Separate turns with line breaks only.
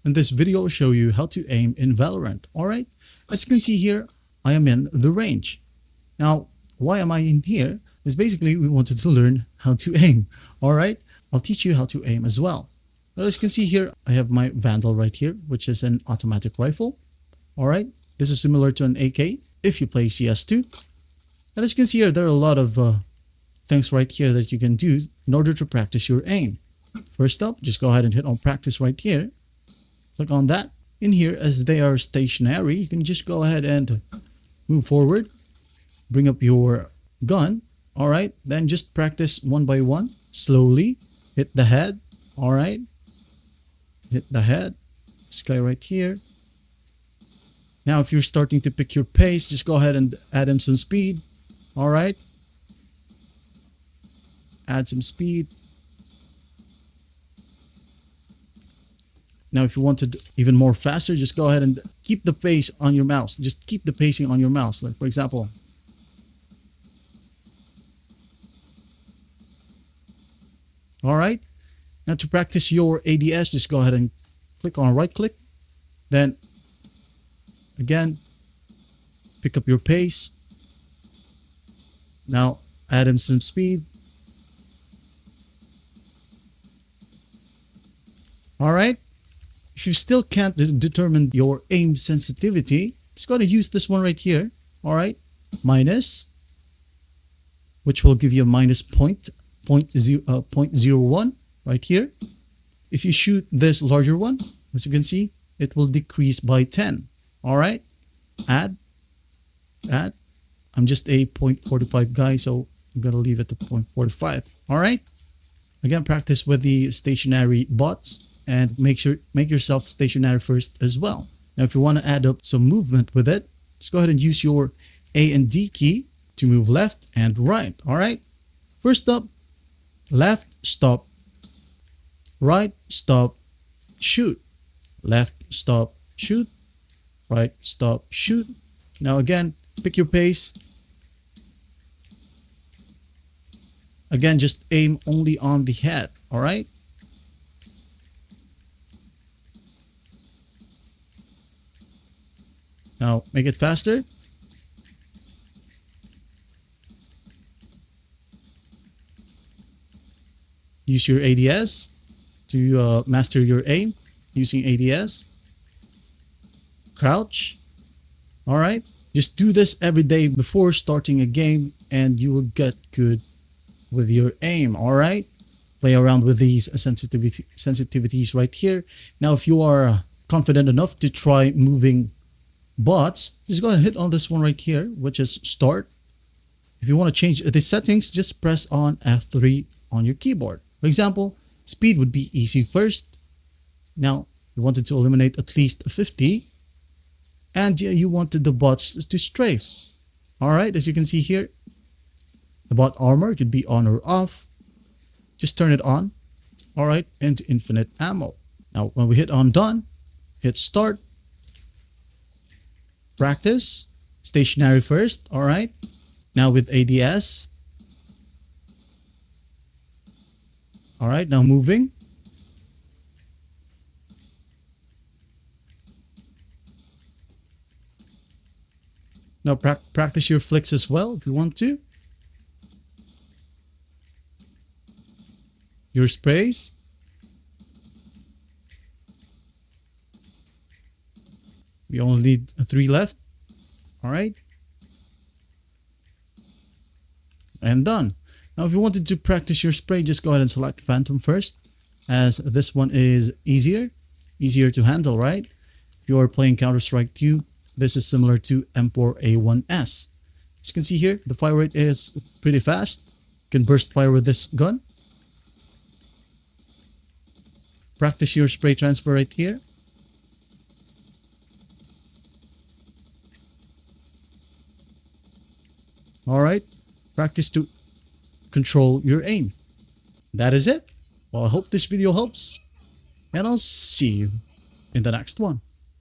In this video, I'll show you how to aim in Valorant. Alright, as you can see here, I am in the range. Now, why am I in here? Is basically we wanted to learn how to aim. Alright, I'll teach you how to aim as well. Now, as you can see here, I have my Vandal right here, which is an automatic rifle. Alright, this is similar to an AK if you play CS2. And as you can see here, there are a lot of things right here that you can do in order to practice your aim. First up, just go ahead and hit on practice right here. Click on that. In here, as they are stationary, you can just go ahead and move forward. Bring up your gun. Alright, then just practice one by one. Slowly hit the head. Alright, hit the head. This guy right here. Now, if you're starting to pick your pace, just go ahead and add him some speed. Alright. Add some speed. Now, if you wanted even more faster, just go ahead and keep the pace on your mouse. Just keep the pacing on your mouse. Like, for example. Alright. Now, to practice your ADS, just go ahead and click on right click. Then, again, pick up your pace. Now, add in some speed. Alright. If you still can't determine your aim sensitivity, just go to use this one right here. Alright. Minus, which will give you a minus 0.01 right here. If you shoot this larger one, as you can see, it will decrease by 10. Alright. Add. I'm just a 0.45 guy, so I'm going to leave it at 0.45. Alright. Again, practice with the stationary bots and make yourself stationary first as well. Now, if you want to add up some movement with it, just go ahead and use your A and D key to move left and right. Alright. First up, left, stop. Right, stop, shoot. Left, stop, shoot. Right, stop, shoot. Now again, pick your pace. Again, just aim only on the head. Alright. Now make it faster. Use your ADS to master your aim using ADS. Crouch. Alright. Just do this every day before starting a game and you will get good with your aim. Alright. Play around with these sensitivities right here. Now, if you are confident enough to try moving bots, just go ahead and hit on this one right here, which is start. If you want to change the settings, just press on F3 on your keyboard. For example, speed would be easy first. Now, you wanted to eliminate at least 50. And you wanted the bots to strafe. Alright, as you can see here, the bot armor could be on or off. Just turn it on. Alright, and infinite ammo. Now, when we hit on done, hit start. Practice. Stationary first. Alright. Now with ADS. Alright, now moving. Now practice your flicks as well if you want to. Your sprays. We only need 3 left. Alright. And done. Now if you wanted to practice your spray, just go ahead and select Phantom first, as this one is easier to handle, right? If you are playing Counter-Strike 2, this is similar to M4A1S. As you can see here, the fire rate is pretty fast. You can burst fire with this gun. Practice your spray transfer right here. Alright, practice to control your aim. That is it. Well, I hope this video helps, and I'll see you in the next one.